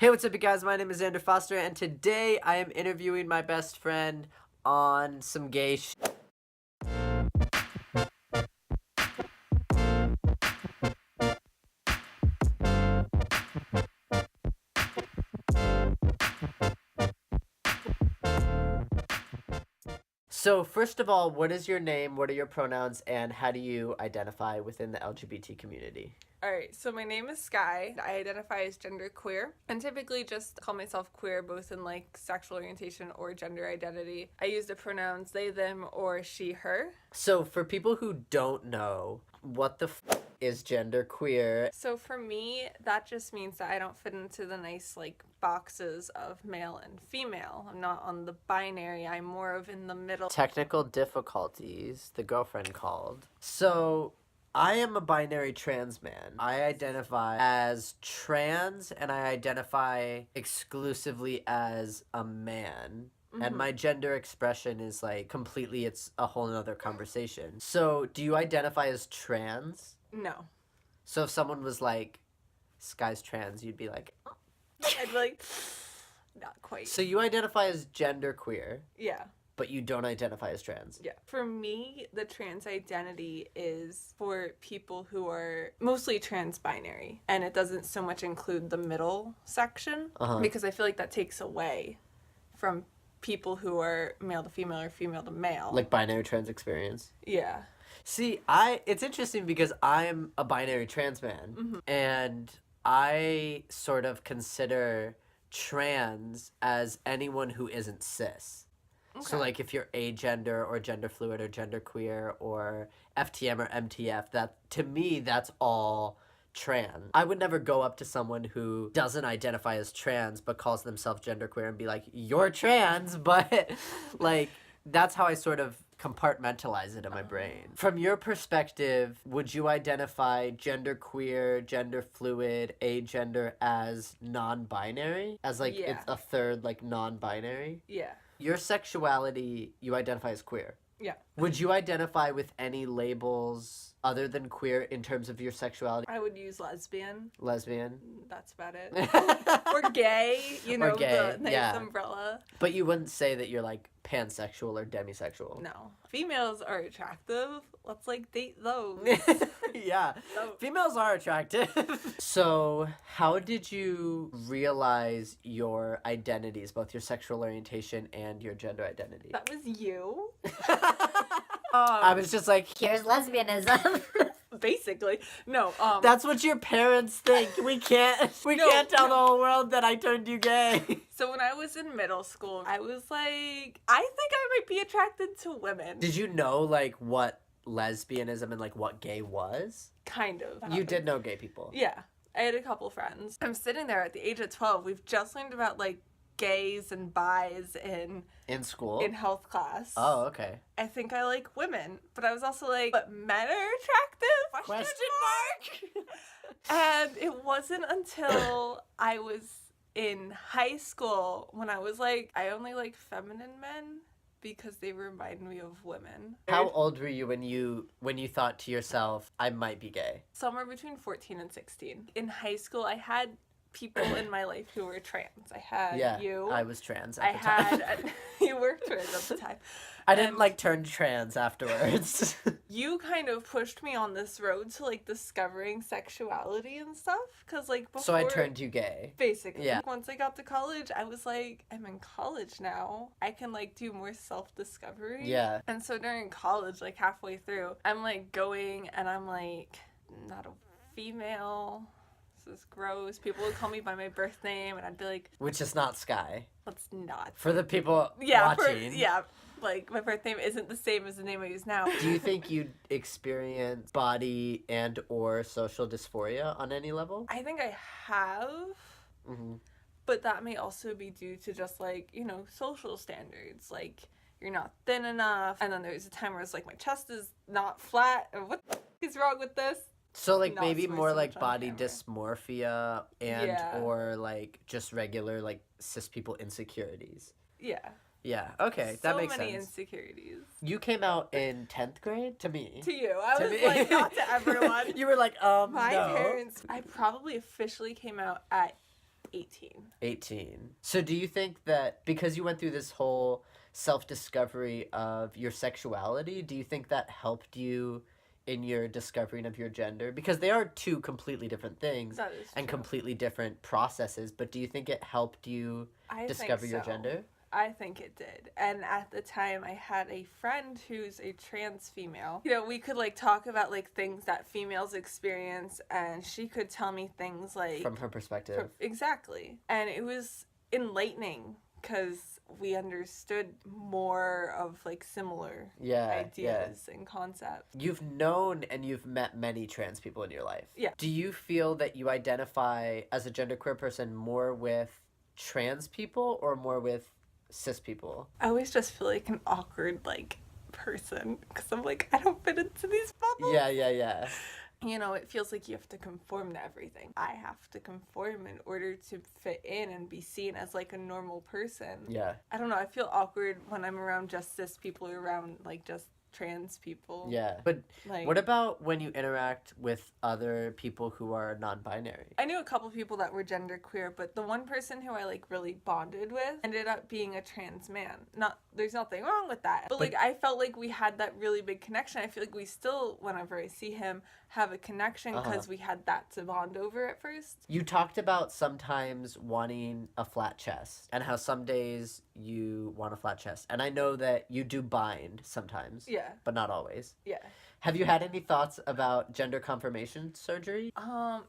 Hey, what's up, you guys? My name is Xander Foster, and today I am interviewing my best friend on some gay So, first of all, what is your name, what are your pronouns, and how do you identify within the LGBT community? Alright, so my name is Sky. I identify as genderqueer and typically just call myself queer both in like sexual orientation or gender identity. I use the pronouns they, them, or she, her. So, for people who don't know, what the is genderqueer? So for me, that just means that I don't fit into the nice like boxes of male and female. I'm not on the binary, I'm more of in the middle. Technical difficulties, the girlfriend called. So, I am a binary trans man. I identify as trans and I identify exclusively as a man. And my gender expression is like completely, it's a whole nother conversation. So, do you identify as trans? No. So, if someone was like, Sky's trans, you'd be like, oh. I'd be like, not quite. So, you identify as genderqueer. Yeah. But you don't identify as trans. Yeah. For me, the trans identity is for people who are mostly trans-binary. And it doesn't so much include the middle section. Because I feel like that takes away from people who are male to female or female to male. Like binary trans experience. Yeah. See, it's interesting because I'm a binary trans man. And I sort of consider trans as anyone who isn't cis. Okay. So, like, if you're agender or gender fluid or genderqueer or FTM or MTF, that to me, that's all trans. I would never go up to someone who doesn't identify as trans but calls themselves genderqueer and be like, you're trans, but, like, that's how I sort of compartmentalize it in my brain. From your perspective, would you identify genderqueer, gender fluid, agender as non-binary? As, like, Yeah. it's a third, like, non-binary? Yeah. Your sexuality, you identify as queer. Yeah. Would you identify with any labels other than queer in terms of your sexuality? I would use lesbian. Lesbian? That's about it. Or gay, you know, gay, the nice yeah. umbrella. But you wouldn't say that you're like pansexual or demisexual. No. Females are attractive. Let's like date those. Yeah. Females are attractive. So, how did you realize your identities, both your sexual orientation and your gender identity? That was you. I was just like, Here's lesbianism. Basically. No, that's what your parents think. We can't tell the whole world that I turned you gay. So when I was in middle school, I was like, I think I might be attracted to women. Did you know, like, what lesbianism and, like, what gay was? Kind of. You did know gay people. Yeah. I had a couple friends. I'm sitting there at the age of 12. We've just learned about, like, gays and bis in school? In health class. Oh, okay. I think I like women. But I was also like, but men are attractive? Question mark? And it wasn't until I was in high school when I was like, I only like feminine men because they remind me of women. How old were you when you thought to yourself, I might be gay? Somewhere between 14 and 16. In high school, I had people in my life who were trans. I had you. I was trans at the time. You were trans at the time. I didn't like turn trans afterwards. You kind of pushed me on this road to like discovering sexuality and stuff. Cause like before. So I turned you gay. Basically. Yeah. Once I got to college, I was like, I'm in college now. I can like do more self-discovery. Yeah. And so during college, like halfway through, I'm like going and I'm like, not a female. This is gross. People would call me by my birth name, and I'd be like, which is not Sky. Let's not. For the people watching. Like my birth name isn't the same as the name I use now. Do you think you'd experience body and or social dysphoria on any level? I think I have. But that may also be due to just like, you know, social standards. Like, you're not thin enough. And then there's a time where it's like, my chest is not flat. Or what the is wrong with this? So, like, Not maybe so more much like on body camera. dysmorphia and or like just regular like cis people insecurities. Yeah. Yeah, okay, that makes So many sense. insecurities. You came out in 10th grade? To me. To you. I To was me. like, not to everyone. You were like, My no. parents, I probably officially came out at 18. 18. So do you think that because you went through this whole self-discovery of your sexuality, do you think that helped you in your discovering of your gender? Because they are two completely different things That is and true. completely different processes, but do you think it helped you I discover think your so. gender? I think it did. And at the time, I had a friend who's a trans female. You know, we could like talk about like things that females experience, and she could tell me things like From her perspective. Exactly. And it was enlightening because we understood more of like similar ideas and concepts. You've known and you've met many trans people in your life. Yeah. Do you feel that you identify as a genderqueer person more with trans people or more with cis people? I always just feel like an awkward like person because I'm like, I don't fit into these bubbles. Yeah. You know, it feels like you have to conform to everything. I have to conform in order to fit in and be seen as like a normal person. Yeah. I don't know, I feel awkward when I'm around just cis people or around like just trans people. Yeah. But like, what about when you interact with other people who are non-binary? I knew a couple people that were genderqueer, but the one person who I like really bonded with ended up being a trans man. There's nothing wrong with that. But like I felt like we had that really big connection. I feel like we still, whenever I see him, have a connection because we had that to bond over at first. You talked about sometimes wanting a flat chest and how some days you want a flat chest. And I know that you do bind sometimes. Yeah. But not always. Yeah. Have you had any thoughts about gender confirmation surgery?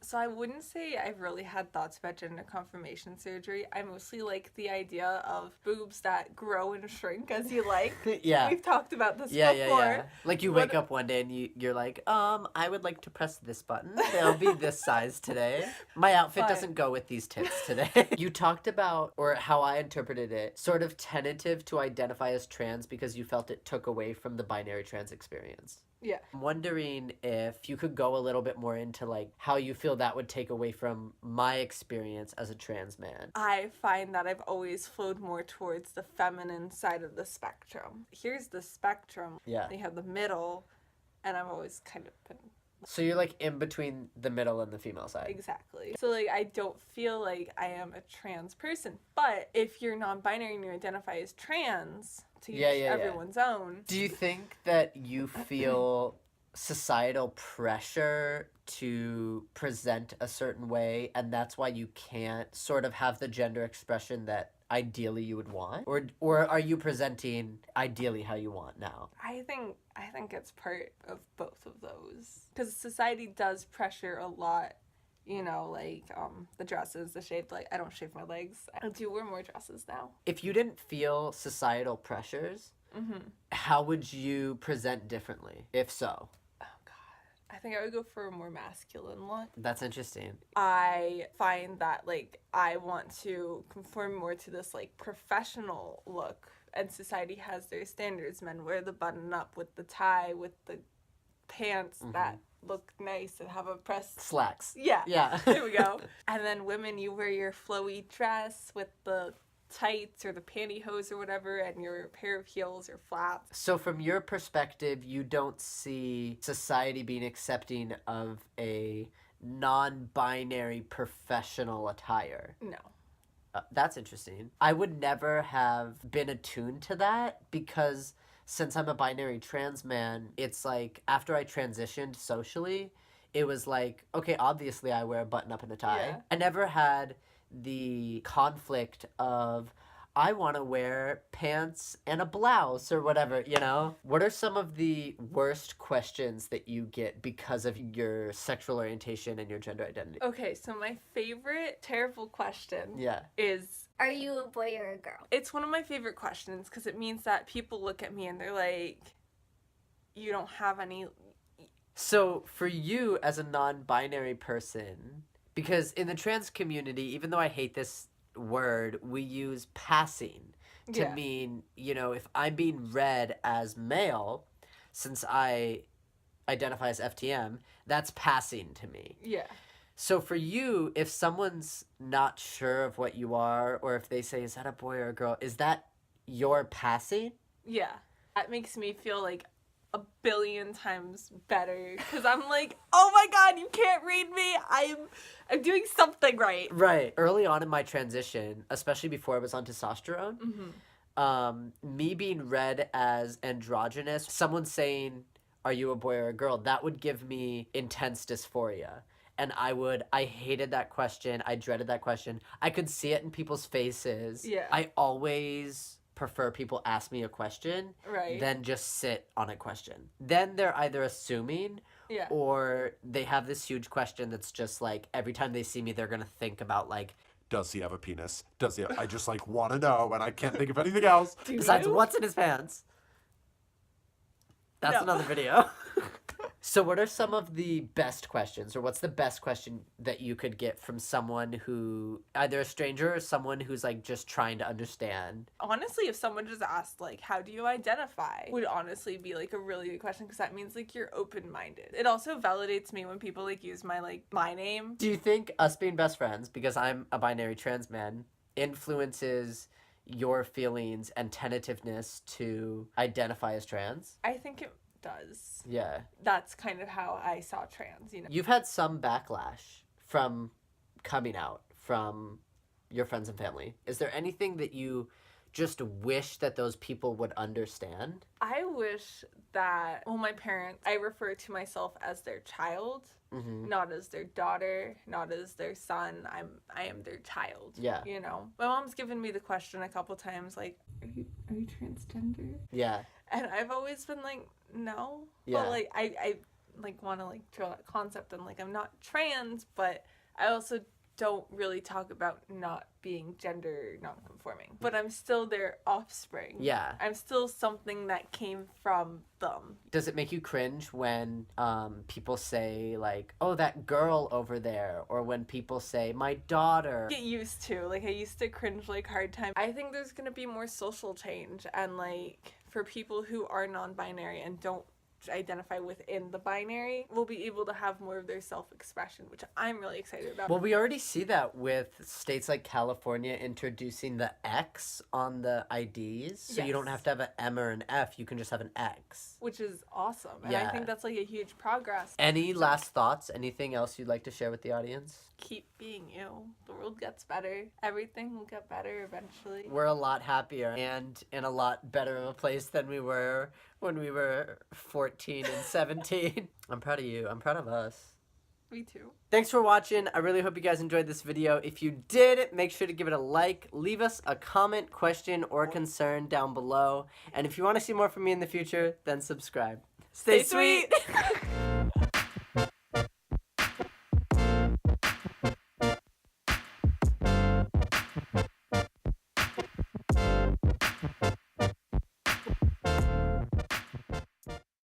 So I wouldn't say I've really had thoughts about gender confirmation surgery. I mostly like the idea of boobs that grow and shrink as you like. Yeah. We've talked about this before. Yeah. Like you wake up one day and you're like, I would like to press this button. They'll be this size today. My outfit doesn't go with these tits today. You talked about, or how I interpreted it, sort of tentative to identify as trans because you felt it took away from the binary trans experience. Yeah. I'm wondering if you could go a little bit more into like how you feel that would take away from my experience as a trans man. I find that I've always flowed more towards the feminine side of the spectrum. Here's the spectrum. Yeah. They have the middle, and I've always kind of been... So you're like in between the middle and the female side. Exactly. So like I don't feel like I am a trans person. But if you're non-binary and you identify as trans, to each everyone's own. Do you think that you feel societal pressure to present a certain way and that's why you can't sort of have the gender expression that ideally you would want? Or are you presenting ideally how you want now? I think it's part of both of those. Because society does pressure a lot. You know, like, the dresses, the shaved, like, I don't shave my legs. I do wear more dresses now. If you didn't feel societal pressures, how would you present differently, if so? Oh, God. I think I would go for a more masculine look. That's interesting. I find that, like, I want to conform more to this, like, professional look. And society has their standards. Men wear the button up with the tie, with the pants that look nice and have a press. Slacks. Yeah. There we go. And then women, you wear your flowy dress with the tights or the pantyhose or whatever, and your pair of heels or flats. So from your perspective, you don't see society being accepting of a non-binary professional attire? No. That's interesting. I would never have been attuned to that because since I'm a binary trans man, it's like after I transitioned socially, it was like, okay, obviously I wear a button up and a tie. Yeah. I never had the conflict of I want to wear pants and a blouse or whatever, you know? What are some of the worst questions that you get because of your sexual orientation and your gender identity? Okay, so my favorite terrible question Yeah. is... Are you a boy or a girl? It's one of my favorite questions because it means that people look at me and they're like, you don't have any... So for you as a non-binary person, because in the trans community, even though I hate this word, we use passing to mean, you know, if I'm being read as male, since I identify as FTM, that's passing to me. Yeah. So for you, if someone's not sure of what you are, or if they say, is that a boy or a girl, is that your passing? Yeah. That makes me feel like a billion times better because I'm like, oh my god, you can't read me. I'm doing something right. Right. Early on in my transition, especially before I was on testosterone, me being read as androgynous, someone saying, "Are you a boy or a girl?" that would give me intense dysphoria. And I hated that question. I dreaded that question. I could see it in people's faces. Yeah. I always prefer people ask me a question Right. than just sit on a question. Then they're either assuming Yeah. or they have this huge question that's just like every time they see me, they're going to think about like, Does he have a penis? Does he? I just like want to know, and I can't think of anything else. besides you? what's in his pants. That's No. another video. So what are some of the best questions, or what's the best question that you could get from someone who, either a stranger or someone who's like just trying to understand? Honestly, if someone just asked, like, how do you identify, would honestly be, like, a really good question because that means, like, you're open-minded. It also validates me when people, like, use my name. Do you think us being best friends, because I'm a binary trans man, influences your feelings and tentativeness to identify as trans? I think it does. Yeah. That's kind of how I saw trans, you know? You've had some backlash from coming out from your friends and family. Is there anything that you just wish that those people would understand? I wish that, well, my parents, I refer to myself as their child, not as their daughter, not as their son. I am their child. Yeah. You know? My mom's given me the question a couple times, like, are you transgender? Yeah. And I've always been like, no. Yeah. But like I like want to like throw that concept and like I'm not trans, but I also don't really talk about not being gender non-conforming. But I'm still their offspring. Yeah. I'm still something that came from them. Does it make you cringe when people say like, oh, that girl over there, or when people say my daughter? Get used to, like, I used to cringe like hard time. I think there's gonna be more social change, and like for people who are non-binary and don't identify within the binary will be able to have more of their self-expression, which I'm really excited about. Well, we already see that with states like California introducing the X on the IDs. So you don't Yes. have to have an M or an F. You can just have an X. Which is awesome. And Yeah. I think that's like a huge progress. Any last thoughts? Anything else you'd like to share with the audience? Keep being you. The world gets better. Everything will get better eventually. We're a lot happier and in a lot better of a place than we were when we were 14 and 17. I'm proud of you. I'm proud of us. Me too. Thanks for watching. I really hope you guys enjoyed this video. If you did, make sure to give it a like. Leave us a comment, question, or concern down below. And if you want to see more from me in the future, then subscribe. Stay sweet!